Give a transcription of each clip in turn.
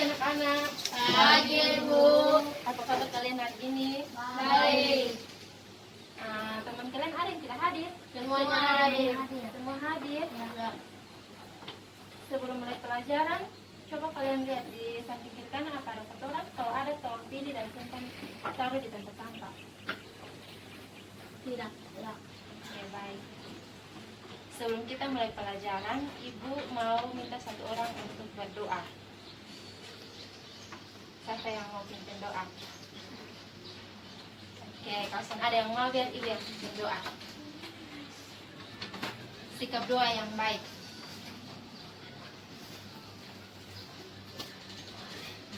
anak-anak. Pagi, Bu. Apa kabar kalian hari ini? Baik. Teman kalian ada yang tidak hadir? Semuanya hadir. Semua hadir. Ya. Sebelum mulai pelajaran, coba kalian lihat di samping kiri kanan apa ada kotoran. Kalau ada, tolong pilih dan simpan, taruh di tempat sampah. Tidak. Ya. Ya, baik. Sebelum kita mulai pelajaran, Ibu mau minta satu orang untuk berdoa. Siapa yang mau pimpin doa? Oke, kalau ada yang mau, biar Ibu yang pimpin doa. Sikap doa yang baik.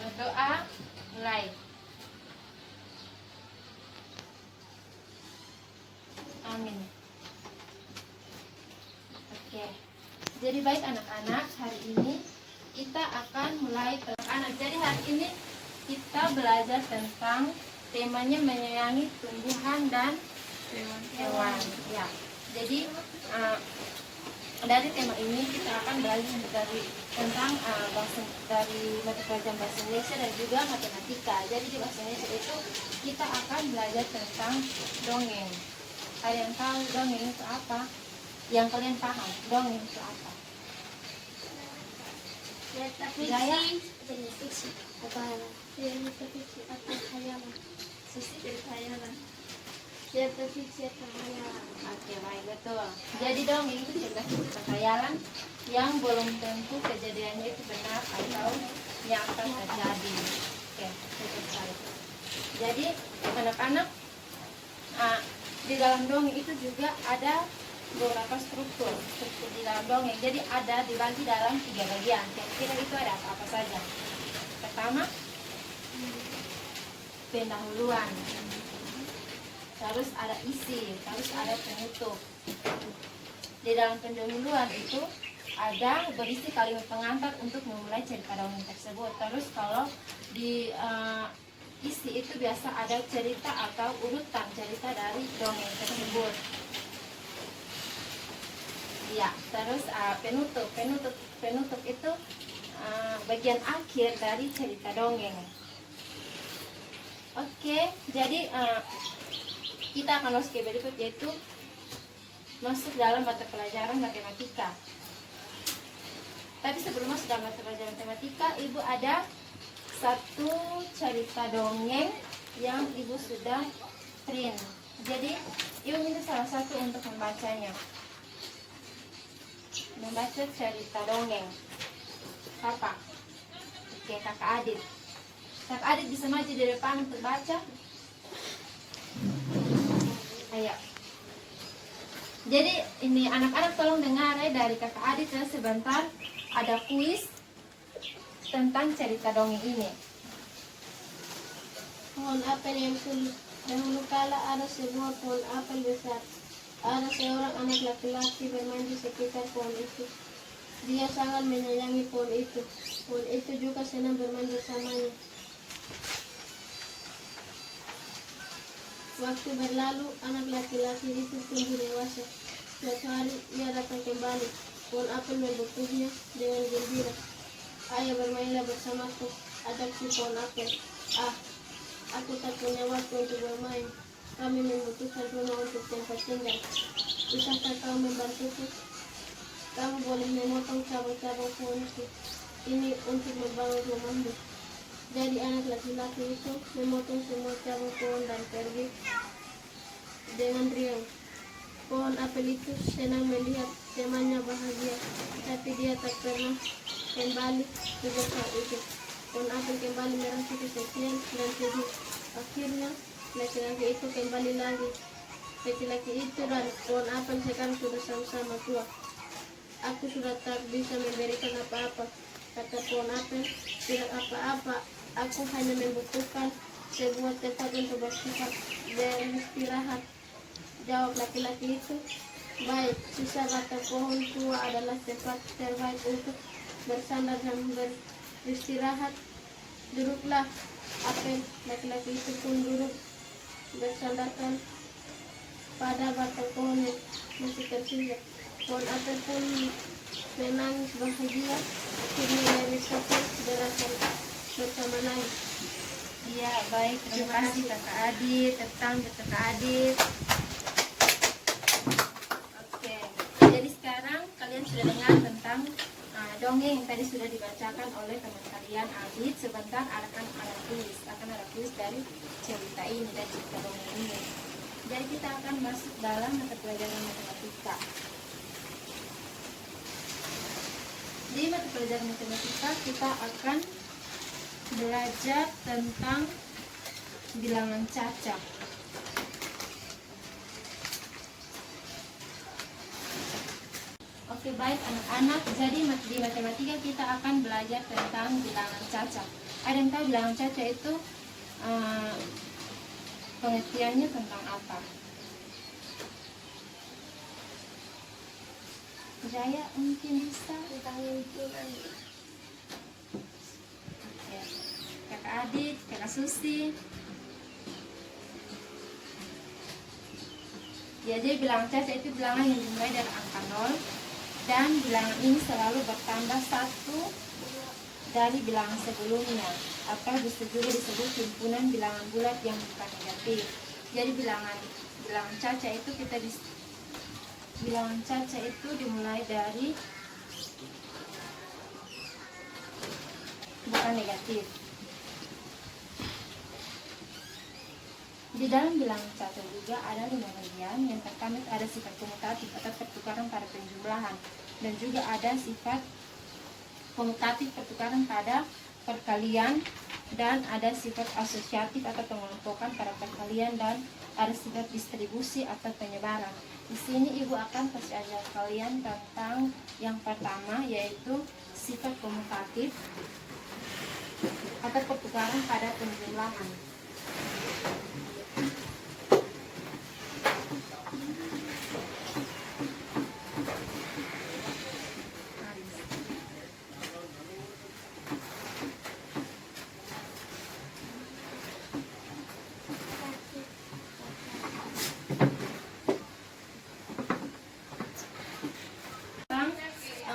Berdoa, mulai. Amin. Oke. Jadi baik anak-anak, hari ini kita akan mulai anak-anak. Jadi hari ini kita belajar tentang temanya menyayangi tumbuhan dan hewan. Ya. Jadi dari tema ini kita akan belajar tentang dari mata pelajaran bahasa Indonesia dan juga matematika. Jadi di bahasa Indonesia itu kita akan belajar tentang dongeng. Ada yang tahu dongeng itu apa? Yang kalian paham dongeng itu apa? Cerita Gaya? fiksi. Apa? Cerita fiksi atau khayalan. Cerita khayalan. Cerita fiksi atau khayalan. Oke, baik, betul. Jadi dongeng itu cerita khayalan yang belum tentu kejadiannya itu benar atau yang akan terjadi. Oke, betul sekali. Jadi anak-anak, di dalam dongeng itu juga ada beberapa struktur di dalam dongeng. Jadi ada dibagi dalam 3 bagian. Kira-kira itu ada apa-apa saja? Pertama, pendahuluan. Terus ada isi, terus ada penutup. Di dalam pendahuluan itu ada berisi kalimat pengantar untuk memulai cerita dongeng tersebut. Terus kalau di isi itu biasa ada cerita atau urutan cerita dari dongeng tersebut. Ya, terus penutup itu bagian akhir dari cerita dongeng. Oke, jadi kita akan masuk ke berikut, yaitu masuk dalam mata pelajaran matematika. Tapi sebelum masuk dalam mata pelajaran matematika, Ibu ada satu cerita dongeng yang Ibu sudah print. Jadi Ibu minta salah satu untuk membacanya. Membaca cerita dongeng. Kakak. Oke, Kakak Adit. Kakak Adit bisa maju di depan untuk baca. Ayo. Jadi ini anak-anak tolong dengar ya dari Kakak Adit ya, sebentar ada kuis tentang cerita dongeng ini. Pohon apel yang sulit. Dahulu kala ada sebuah pohon apel besar. Ada seorang anak laki-laki bermain di sekitar pohon itu. Dia sangat menyayangi pohon itu. Pohon itu juga senang bermain bersamanya. Waktu berlalu, anak laki-laki itu tumbuh dewasa. Suatu hari ia datang kembali. Pohon apel membukanya dengan gembira. Ayah, bermainlah bersamaku, ajak si pohon apel. Aku tak punya waktu untuk bermain. Kami membutuhkan rumah untuk tempat tinggal. Bisakah kau membantuku? Kamu boleh memotong cabang-cabang pohon ini untuk membangun rumahmu. Jadi anak laki-laki itu memotong semua cabang pohon dan pergi dengan riang. Pohon apel itu senang melihat temannya bahagia, tapi dia tak pernah kembali sejak saat itu. Pohon apel kembali merasa kesepian dan sedih. Akhirnya laki-laki itu kembali lagi. Laki-laki itu dan pohon apel sekarang sudah sama-sama tua. Aku sudah tak bisa memberikan apa-apa, kata pohon apel. Tidak apa-apa, aku hanya membutuhkan sebuah tempat untuk beristirahat, jawab laki-laki itu. Baik, sisa batang pohon tua adalah tempat terbaik untuk bersandar dan beristirahat. Duduklah, apel. Laki-laki itu pun duduk bersandarkan pada batang pohon yang masih tersinggah. Pohon apel pun menangis bahagia. Akhirnya ia bisa berasa bersama lain. Iya, baik. Terima kasih Kakak Adit, tentang Kakak Adit. Oke, jadi sekarang kalian sudah dengar tentang dongeng yang tadi sudah dibacakan oleh teman kalian Adit. Sebentar akan ada tulis dari cerita ini dan cerita dongeng ini. Jadi kita akan masuk dalam mata pelajaran matematika. Di mata pelajaran matematika kita akan belajar tentang bilangan cacat. Oke, baik anak-anak, jadi di matematika kita akan belajar tentang bilangan cacat. Ada yang tahu bilangan cacat itu pengertiannya tentang apa? Jaya mungkin bisa Tentang himpunan. ya. Kakak Adit, Kakak Susi. Ya, jadi bilangan cacat itu bilangan yang dimulai dari angka 0 dan bilangan ini selalu bertambah 1 dari bilangan sebelumnya, atau bisa juga disebut himpunan bilangan bulat yang bukan negatif. Jadi bilangan cacat itu bilangan cacat itu dimulai dari bukan negatif. Di dalam bilangan cacat juga ada 5 bagian. Yang pertama ada sifat komutatif atau pertukaran pada penjumlahan, dan juga ada sifat komutatif pertukaran pada perkalian, dan ada sifat asosiatif atau pengelompokan pada perkalian, dan ada sifat distribusi atau penyebaran. Di sini ibu akan kasih ajar kalian tentang yang pertama, yaitu sifat komutatif atau pertukaran pada penjumlahan.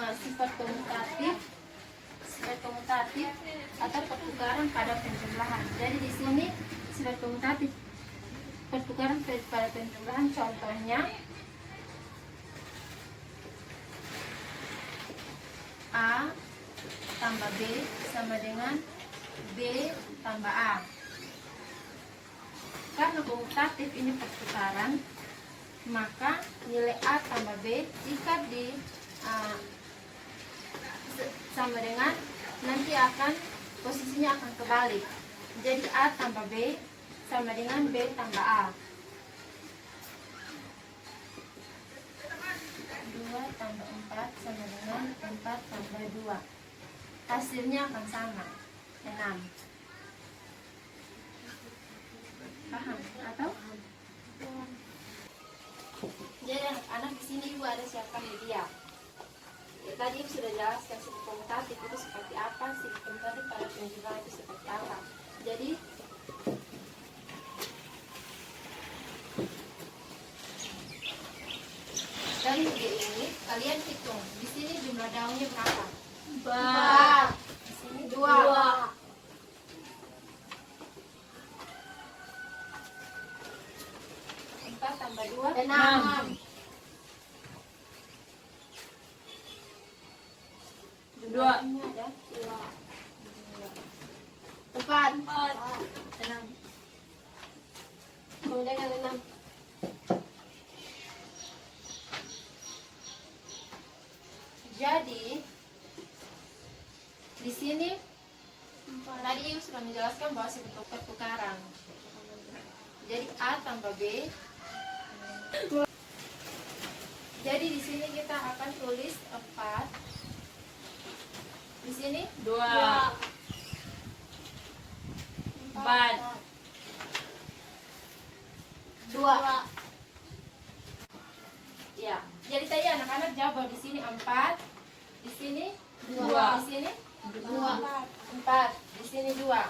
Sifat komutatif atau pertukaran pada penjumlahan. Jadi di sini sifat komutatif pertukaran pada penjumlahan, contohnya A tambah B sama dengan B tambah A. Karena komutatif ini pertukaran, maka nilai A tambah B jika sama dengan, nanti akan posisinya akan kebalik. Jadi A tambah B sama dengan B tambah A. 2 tambah 4 sama dengan 4 tambah 2. Hasilnya akan sama, 6. Paham atau? Jadi anak-anak di sini ibu ada siapkan media. Ya, tadi ibu sudah jelaskan sifat komutatif itu seperti apa, sifat komutatif pada penjumlahan itu seperti apa. Jadi dari media ini kalian hitung. Di sini jumlah daunnya berapa? 4. Di sini 2. 4 tambah 2 6. 2. Ini ada 4. 6. Kemudian yang 6. Jadi di sini tadi ibu sudah menjelaskan bahwa sifat pertukaran. Jadi A tambah B. Jadi di sini kita akan tulis 4. Di sini 2. 4. 2. Ya. Jadi tadi anak-anak jawab bahwa di sini 4, di sini 2, 2. di sini 2. 4, di sini 2.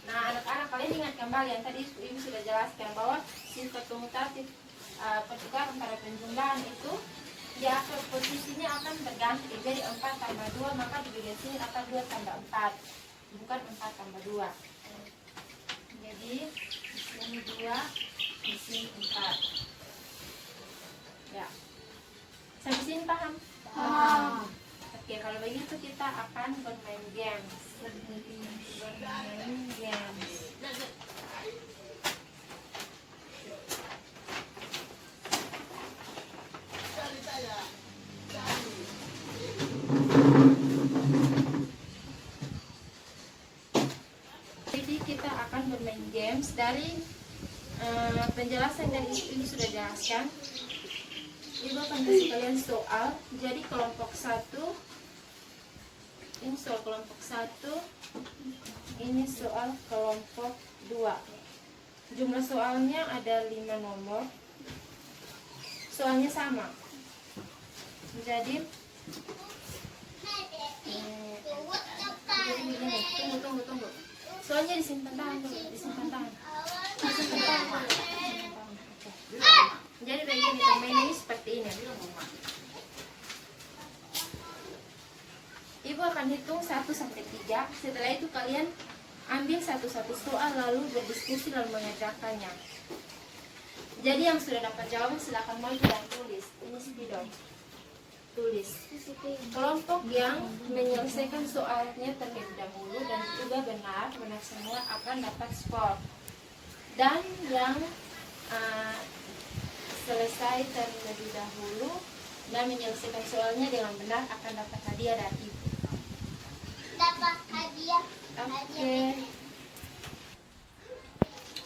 Nah, anak-anak kalian ingat kembali yang tadi ibu sudah jelaskan bahwa sifat komutatif pertukaran pada penjumlahan itu dia posisinya akan berganti. Jadi 4 tambah 2 maka di bagian sini akan 2 tambah 4. bukan 4 tambah 2. Jadi di sini 2, di sini 4. Ya, sampai sini paham? Paham. Oke, kalau begitu kita akan bermain games. Bermain games. Jadi kita akan bermain games dari penjelasan dari ini sudah jelaskan. Ibu akan kasih kalian soal. Jadi kelompok 1 ini soal kelompok 1, ini soal kelompok 2. Jumlah soalnya ada 5 nomor. Soalnya sama. Jadi tunggu. Soalnya disimpan tangan dulu, disimpan tangan. Jadi begini, permainannya seperti ini. Ibu akan hitung 1 sampai 3. Setelah itu kalian ambil satu-satu soal lalu berdiskusi lalu mengerjakannya. Jadi yang sudah dapat jawaban silakan maju dan tulis. Ini spidol. Tulis. Kelompok yang menyelesaikan soalnya terlebih dahulu dan juga benar semua akan dapat skor. Dan yang selesai terlebih dahulu dan menyelesaikan soalnya dengan benar akan dapat hadiah dari ibu. Dapat hadiah.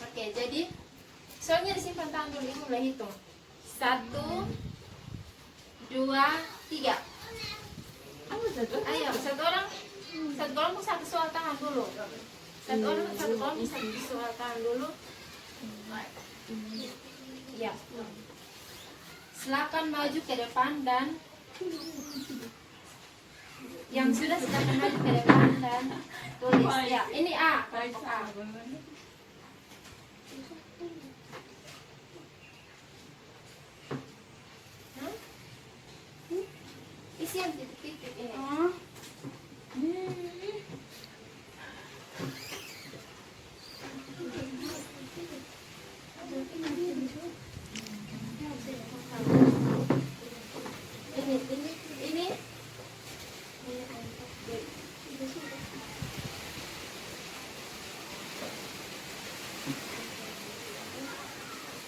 Oke, jadi soalnya disimpan tangan dulu, ibu mulai hitung. 1, 2, 3. Ayo, satu kelompok satu soal tangan dulu. Satu kelompok satu soal tangan dulu. Ya. Silakan maju ke depan dan yang sudah silakan maju ke depan dan tulis. Ya, ini A, kelompok A. Isi yang titik-titik ini.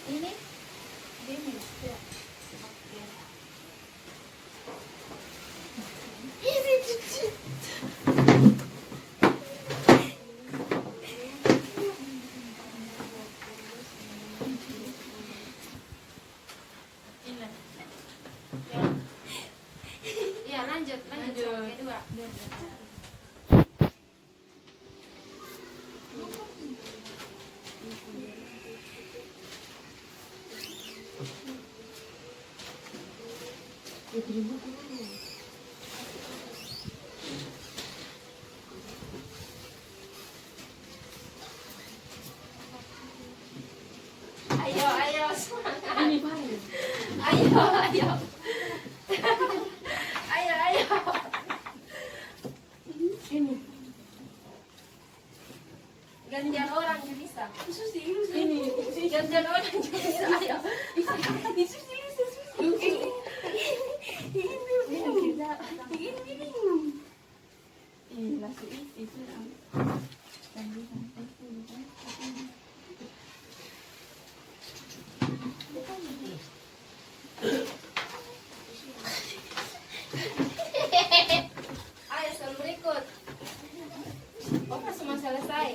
Ini. Ini. Ya, lanjut soal kedua. Ayo semangat. Ayo. Ini. Gantian orang juga bisa. Ini. Gantian orang juga bisa. Ayo. Ayo selalu berikut. Oke, semua selesai.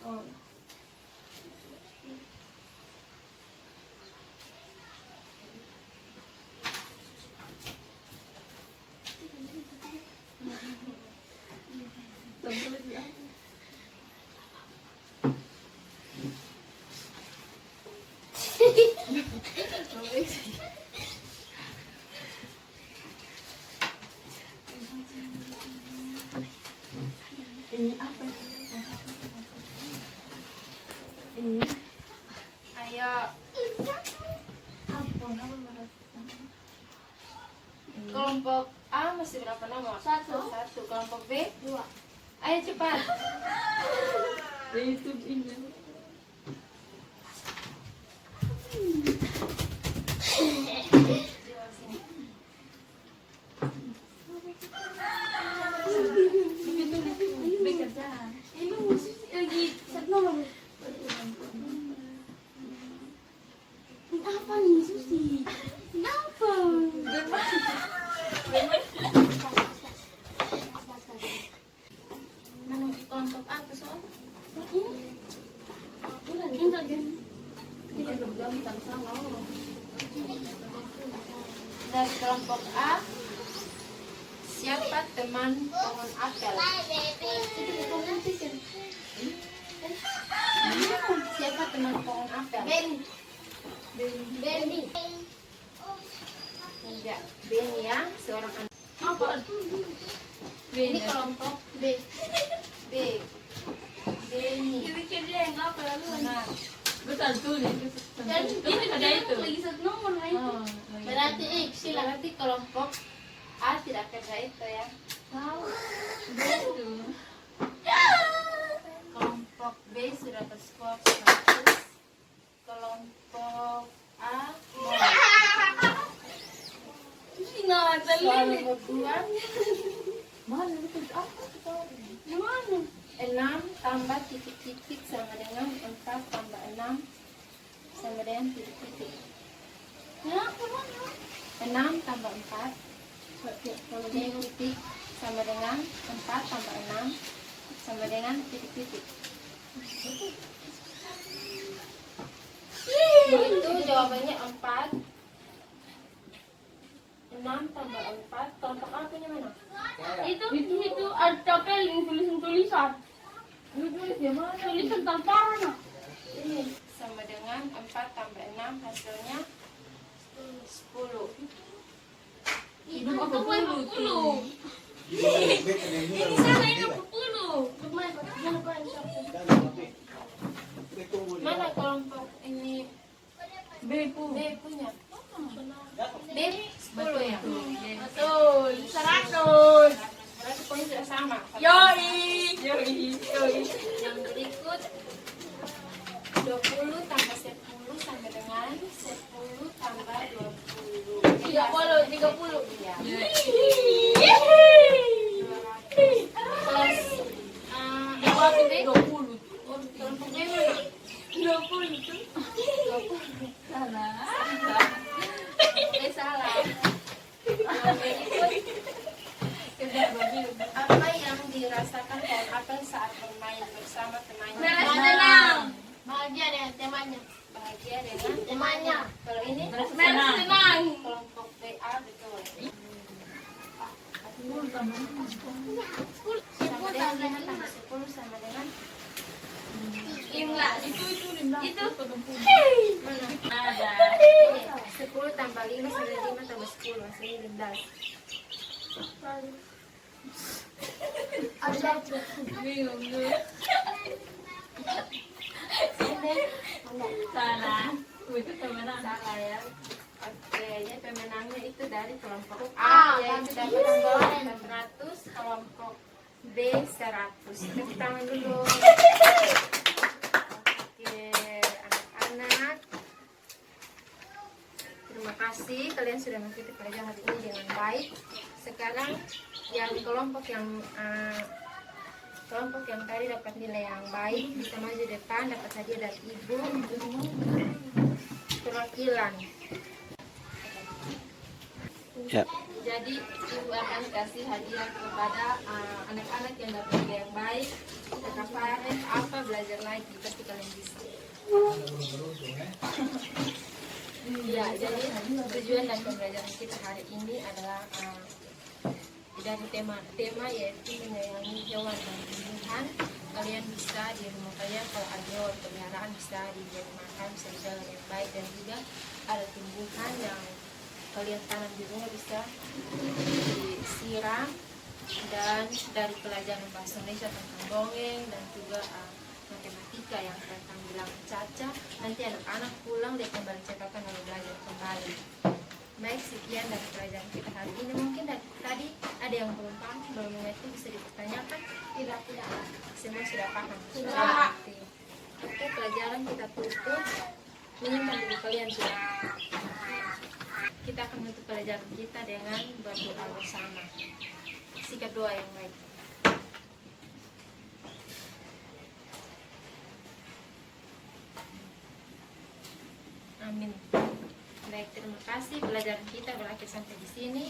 Oh. Ini apa? Ini Ayo. apa? Ayo cepat. YouTube ini. Apa nih Susi? Kenapa? Mana kelompok apa soal? Dari kelompok A, siapa teman pohon apel? Siapa teman pohon apel? Benny. Enggak, Benny ya, seorang anak. Apa? Ini kelompok B. B. Benny. Benar. Betul tuh nih. Dan Tapi ada itu. lagi satu nomor kan? Oh, Berarti X sila. berarti kelompok A tidak kerja itu ya. Betul. Kelompok B sudah berskor 100. Kelompok A soal nomor 2. Mana itu apa? Gimana? 6 tambah titik-titik sama dengan 4 tambah 6 sama dengan titik-titik. Ya, gimana? 6 tambah 4 kemudian titik sama dengan 4 tambah 6 sama dengan titik-titik. Itu jawabannya 4. 6 tambah 4 kelompok A punya mana? Itu ada tabel tulisan. Tulis ya mana? Tulisan tanpa warna. Ini sama dengan 4 tambah 6 hasilnya 10. Itu apa dulu? Ini salah ini 10. Mana kelompok ini B pu. B punya? B 10 ya? Betul. 100. Berarti poin sudah sama. Yoi. Yang berikut 20 tambah 10 sama dengan 10 tambah 20. 30. Ya. Ya. Plus kelompok B. 20. Kelompok B mana? 20 itu. 20. Salah. Salah. Yang berikut apa yang dirasakan pohon apel saat bermain bersama temannya? Senang. Bahagia dengan temannya. Bahagia dengan Temannya. Kalau ini Senang. kelompok BA betul. Sama dengan 5 tambah 10 sama dengan 15. Itu. mana? Ada. Ini 10 tambah 5 sama dengan 5 tambah 10 hasilnya 15. Bingung tuh. Salah. Itu teman Salah ya. Oke, ya pemenangnya itu dari kelompok A, A yaitu dapat skor 100, kelompok B 100. Tepuk tangan dulu. Oke, anak-anak. Terima kasih kalian sudah mengikuti pelajaran hari ini dengan baik. Sekarang yang kelompok yang tadi dapat nilai yang baik bisa maju depan, dapat hadiah dari ibu perwakilan. Ya. Jadi ibu akan kasih hadiah kepada anak-anak yang dapat nilai yang baik. Kakak Farid, apa belajar lagi pasti kalian bisa. Ya, jadi tujuan dan pembelajaran kita hari ini adalah dari tema yaitu menyayangi hewan dan tumbuhan. Kalian bisa di rumah kalian kalau ada hewan peliharaan bisa diberi makan, bisa dijaga dengan baik, dan juga ada tumbuhan yang kalian tanam di rumah bisa disiram. Dan dari pelajaran bahasa Indonesia tentang dongeng dan juga matematika yang tentang bilang Caca, nanti anak-anak pulang dia kembali cetakan lalu belajar kembali. Baik, sekian dari pelajaran kita hari ini. Mungkin dari tadi ada yang belum paham, belum mengerti, bisa dipertanyakan. Tidak. semua sudah paham? Sudah. Oke, pelajaran kita tutup. Minimal dulu kalian sudah. Kita akan menutup pelajaran kita dengan berdoa bersama. Sikap doa yang baik. Amin. Baik, terima kasih. Pelajaran kita berakhir sampai di sini.